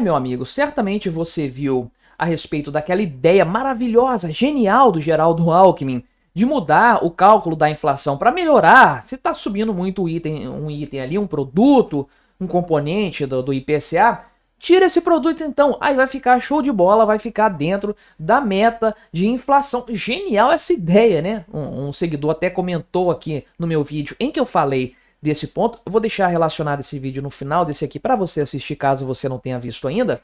Meu amigo, certamente você viu a respeito daquela ideia maravilhosa, genial do Geraldo Alckmin de mudar o cálculo da inflação para melhorar. Se está subindo muito um item ali, um produto, um componente do IPCA, tira esse produto então, aí vai ficar show de bola, vai ficar dentro da meta de inflação. Genial essa ideia, né? Um seguidor até comentou aqui no meu vídeo em que eu falei desse ponto. Eu vou deixar relacionado esse vídeo no final desse aqui para você assistir caso você não tenha visto ainda.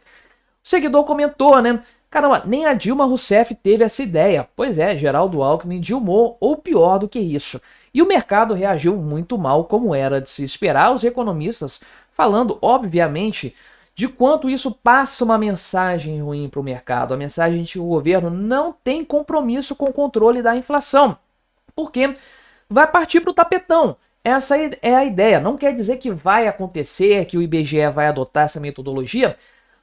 O seguidor comentou, né? Caramba, nem a Dilma Rousseff teve essa ideia. Pois é, Geraldo Alckmin dilmou, ou pior do que isso. E o mercado reagiu muito mal, como era de se esperar, os economistas falando, obviamente, de quanto isso passa uma mensagem ruim para o mercado. A mensagem de que o governo não tem compromisso com o controle da inflação. Porque vai partir para o tapetão. Essa é a ideia. Não quer dizer que vai acontecer, que o IBGE vai adotar essa metodologia,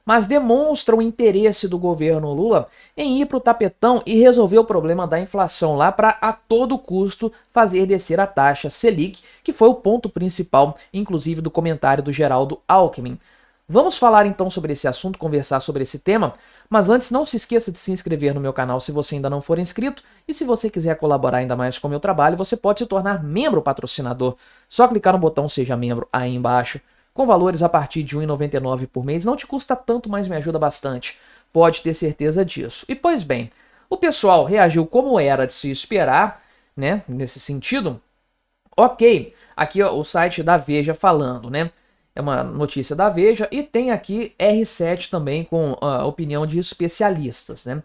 mas demonstra o interesse do governo Lula em ir para o tapetão e resolver o problema da inflação lá para a todo custo fazer descer a taxa Selic, que foi o ponto principal, inclusive, do comentário do Geraldo Alckmin. Vamos falar então sobre esse assunto, conversar sobre esse tema, mas antes não se esqueça de se inscrever no meu canal se você ainda não for inscrito, e se você quiser colaborar ainda mais com o meu trabalho, você pode se tornar membro patrocinador. Só clicar no botão Seja Membro aí embaixo. Com valores a partir de R$ 1,99 por mês, não te custa tanto, mas me ajuda bastante. Pode ter certeza disso. E pois bem, o pessoal reagiu como era de se esperar, né, nesse sentido. Ok, aqui ó, o site da Veja falando, né, é uma notícia da Veja e tem aqui R7 também com a opinião de especialistas, né,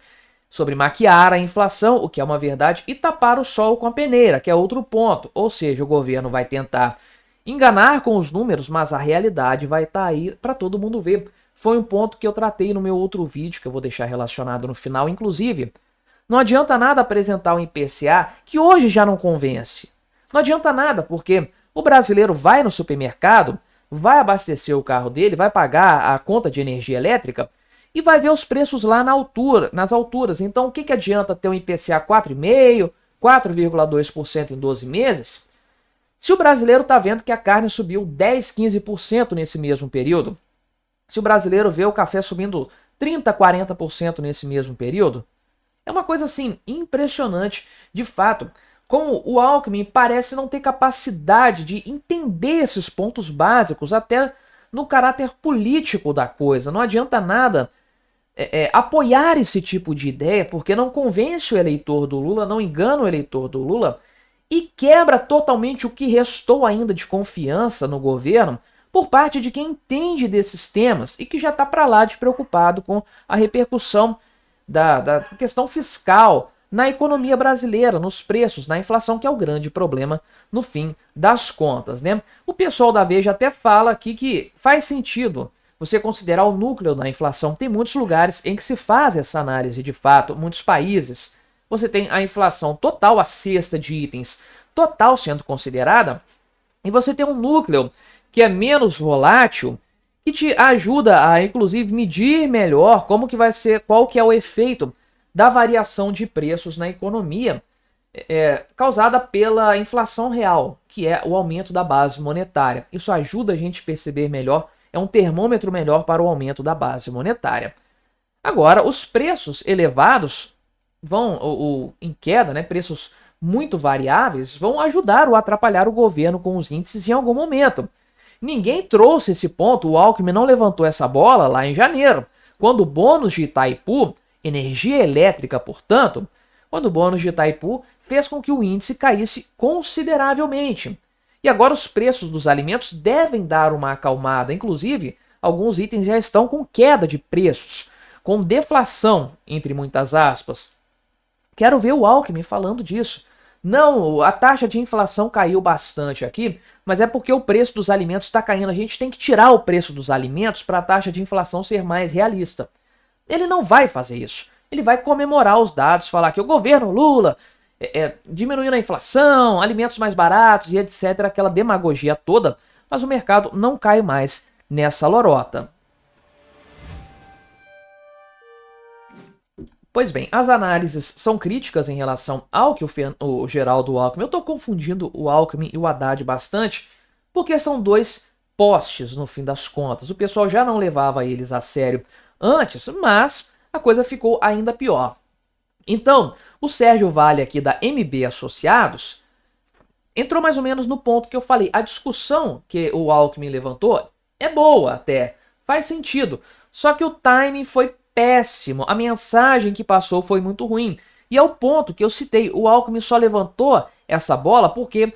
sobre maquiar a inflação, o que é uma verdade, e tapar o sol com a peneira, que é outro ponto. Ou seja, o governo vai tentar enganar com os números, mas a realidade vai estar aí para todo mundo ver. Foi um ponto que eu tratei no meu outro vídeo, que eu vou deixar relacionado no final, inclusive. Não adianta nada apresentar um IPCA que hoje já não convence. Não adianta nada, porque o brasileiro vai no supermercado, vai abastecer o carro dele, vai pagar a conta de energia elétrica e vai ver os preços lá nas alturas. Então, o que adianta ter um IPCA 4,5%, 4,2% em 12 meses? Se o brasileiro está vendo que a carne subiu 10, 15% nesse mesmo período, se o brasileiro vê o café subindo 30, 40% nesse mesmo período, é uma coisa assim impressionante. De fato, como o Alckmin parece não ter capacidade de entender esses pontos básicos, até no caráter político da coisa. Não adianta nada apoiar esse tipo de ideia, porque não convence o eleitor do Lula, não engana o eleitor do Lula, e quebra totalmente o que restou ainda de confiança no governo por parte de quem entende desses temas e que já está para lá de preocupado com a repercussão da questão fiscal na economia brasileira, nos preços, na inflação, que é o grande problema no fim das contas, né? O pessoal da Veja até fala aqui que faz sentido você considerar o núcleo da inflação. Tem muitos lugares em que se faz essa análise de fato, muitos países. Você tem a inflação total, a cesta de itens total sendo considerada, e você tem um núcleo que é menos volátil, que te ajuda a, inclusive, medir melhor como que vai ser, qual que é o efeito da variação de preços na economia causada pela inflação real, que é o aumento da base monetária. Isso ajuda a gente a perceber melhor, é um termômetro melhor para o aumento da base monetária. Agora, os preços elevados vão em queda, né, preços muito variáveis, vão ajudar ou atrapalhar o governo com os índices em algum momento. Ninguém trouxe esse ponto, o Alckmin não levantou essa bola lá em janeiro, quando o bônus de Itaipu, energia elétrica, portanto, quando o bônus de Itaipu fez com que o índice caísse consideravelmente. E agora os preços dos alimentos devem dar uma acalmada, inclusive alguns itens já estão com queda de preços, com deflação, entre muitas aspas. Quero ver o Alckmin falando disso. Não, a taxa de inflação caiu bastante aqui, mas é porque o preço dos alimentos está caindo. A gente tem que tirar o preço dos alimentos para a taxa de inflação ser mais realista. Ele não vai fazer isso. Ele vai comemorar os dados, falar que o governo Lula diminuindo a inflação, alimentos mais baratos e etc. Aquela demagogia toda, mas o mercado não cai mais nessa lorota. Pois bem, as análises são críticas em relação ao que o Geraldo Alckmin... Eu estou confundindo o Alckmin e o Haddad bastante, porque são dois postes no fim das contas. O pessoal já não levava eles a sério antes, mas a coisa ficou ainda pior. Então, o Sérgio Vale aqui da MB Associados entrou mais ou menos no ponto que eu falei. A discussão que o Alckmin levantou é boa até, faz sentido. Só que o timing foi péssimo, a mensagem que passou foi muito ruim. E é o ponto que eu citei, o Alckmin só levantou essa bola porque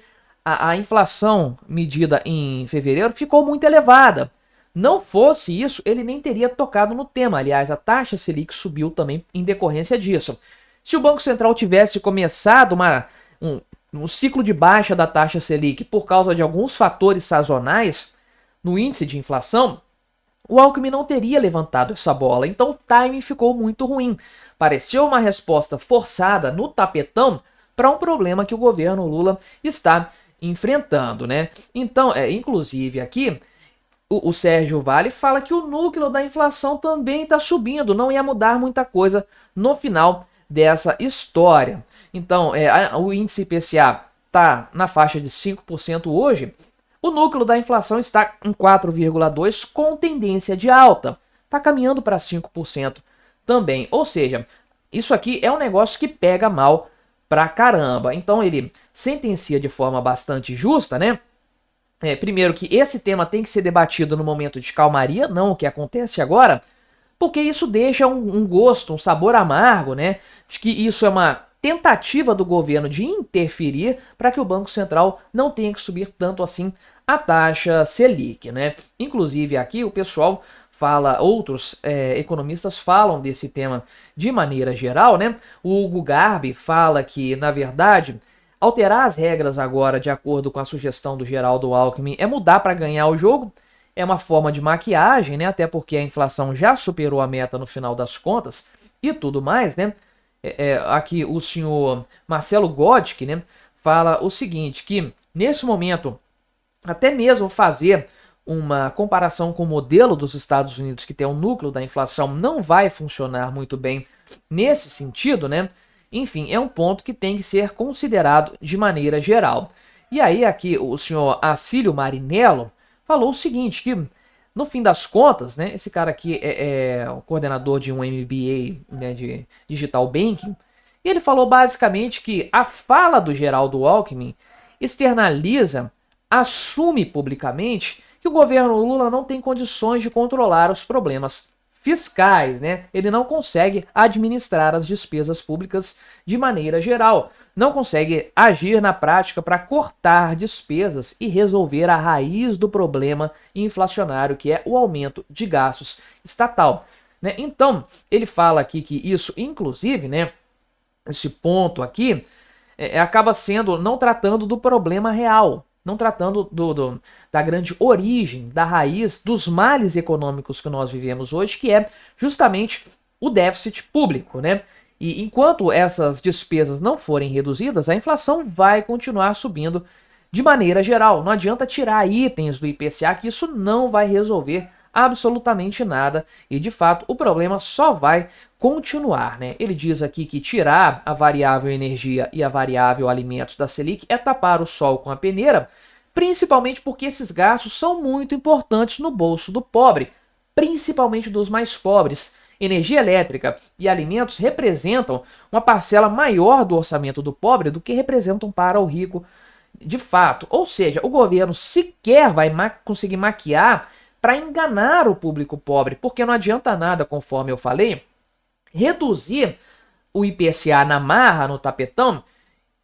a inflação medida em fevereiro ficou muito elevada. Não fosse isso, ele nem teria tocado no tema. Aliás, a taxa Selic subiu também em decorrência disso. Se o Banco Central tivesse começado um ciclo de baixa da taxa Selic por causa de alguns fatores sazonais no índice de inflação, o Alckmin não teria levantado essa bola. Então o timing ficou muito ruim. Pareceu uma resposta forçada no tapetão para um problema que o governo Lula está enfrentando, né? Então, inclusive aqui, o Sérgio Vale fala que o núcleo da inflação também está subindo, não ia mudar muita coisa no final dessa história. Então, o índice IPCA está na faixa de 5% hoje, o núcleo da inflação está em 4,2% com tendência de alta, está caminhando para 5% também, ou seja, isso aqui é um negócio que pega mal pra caramba. Então ele sentencia de forma bastante justa, né? Primeiro que esse tema tem que ser debatido no momento de calmaria, não o que acontece agora, porque isso deixa um gosto, um sabor amargo, né? De que isso é uma tentativa do governo de interferir para que o Banco Central não tenha que subir tanto assim a taxa Selic, né? Inclusive aqui o pessoal fala, outros economistas falam desse tema de maneira geral, né? O Hugo Garbi fala que, na verdade, alterar as regras agora de acordo com a sugestão do Geraldo Alckmin é mudar para ganhar o jogo, é uma forma de maquiagem, né? Até porque a inflação já superou a meta no final das contas e tudo mais, né? Aqui o senhor Marcelo Godic, né, fala o seguinte, que nesse momento, até mesmo fazer uma comparação com o modelo dos Estados Unidos, que tem um núcleo da inflação, não vai funcionar muito bem nesse sentido, né? Enfim, é um ponto que tem que ser considerado de maneira geral. E aí aqui o senhor Acílio Marinello falou o seguinte, que no fim das contas, né, esse cara aqui é o coordenador de um MBA, né, de Digital Banking, e ele falou basicamente que a fala do Geraldo Alckmin externaliza, assume publicamente que o governo Lula não tem condições de controlar os problemas fiscais, né? Ele não consegue administrar as despesas públicas de maneira geral, não consegue agir na prática para cortar despesas e resolver a raiz do problema inflacionário, que é o aumento de gastos estatal, né? Então, ele fala aqui que isso, inclusive, né, esse ponto aqui, acaba sendo não tratando do problema real, não tratando da grande origem, da raiz dos males econômicos que nós vivemos hoje, que é justamente o déficit público, né? E enquanto essas despesas não forem reduzidas, a inflação vai continuar subindo de maneira geral. Não adianta tirar itens do IPCA, que isso não vai resolver absolutamente nada, e de fato o problema só vai continuar, né? Ele diz aqui que tirar a variável energia e a variável alimentos da Selic é tapar o sol com a peneira, principalmente porque esses gastos são muito importantes no bolso do pobre, principalmente dos mais pobres. Energia elétrica e alimentos representam uma parcela maior do orçamento do pobre do que representam para o rico de fato. Ou seja, o governo sequer vai conseguir maquiar para enganar o público pobre, porque não adianta nada, conforme eu falei, reduzir o IPCA na marra, no tapetão,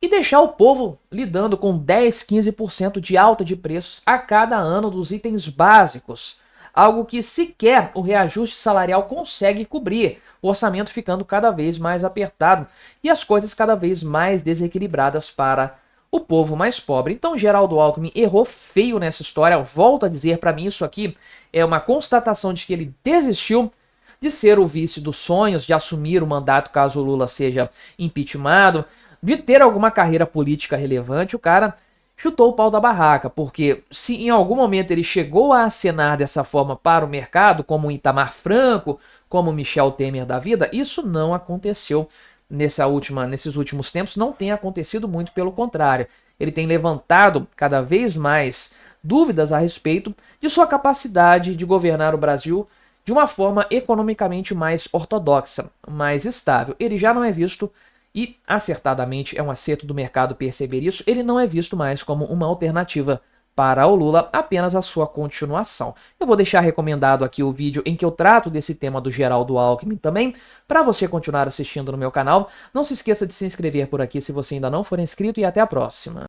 e deixar o povo lidando com 10, 15% de alta de preços a cada ano dos itens básicos, algo que sequer o reajuste salarial consegue cobrir, o orçamento ficando cada vez mais apertado e as coisas cada vez mais desequilibradas para o povo mais pobre. Então Geraldo Alckmin errou feio nessa história. Volto a dizer, para mim isso aqui é uma constatação de que ele desistiu de ser o vice dos sonhos, de assumir o mandato caso o Lula seja impeachmentado, de ter alguma carreira política relevante. O cara chutou o pau da barraca, porque se em algum momento ele chegou a acenar dessa forma para o mercado, como o Itamar Franco, como o Michel Temer da vida, isso não aconteceu nesses últimos tempos, não tem acontecido, muito pelo contrário. Ele tem levantado cada vez mais dúvidas a respeito de sua capacidade de governar o Brasil de uma forma economicamente mais ortodoxa, mais estável. Ele já não é visto, e acertadamente é um acerto do mercado perceber isso, ele não é visto mais como uma alternativa para o Lula, apenas a sua continuação. Eu vou deixar recomendado aqui o vídeo em que eu trato desse tema do Geraldo Alckmin também, para você continuar assistindo no meu canal. Não se esqueça de se inscrever por aqui se você ainda não for inscrito e até a próxima.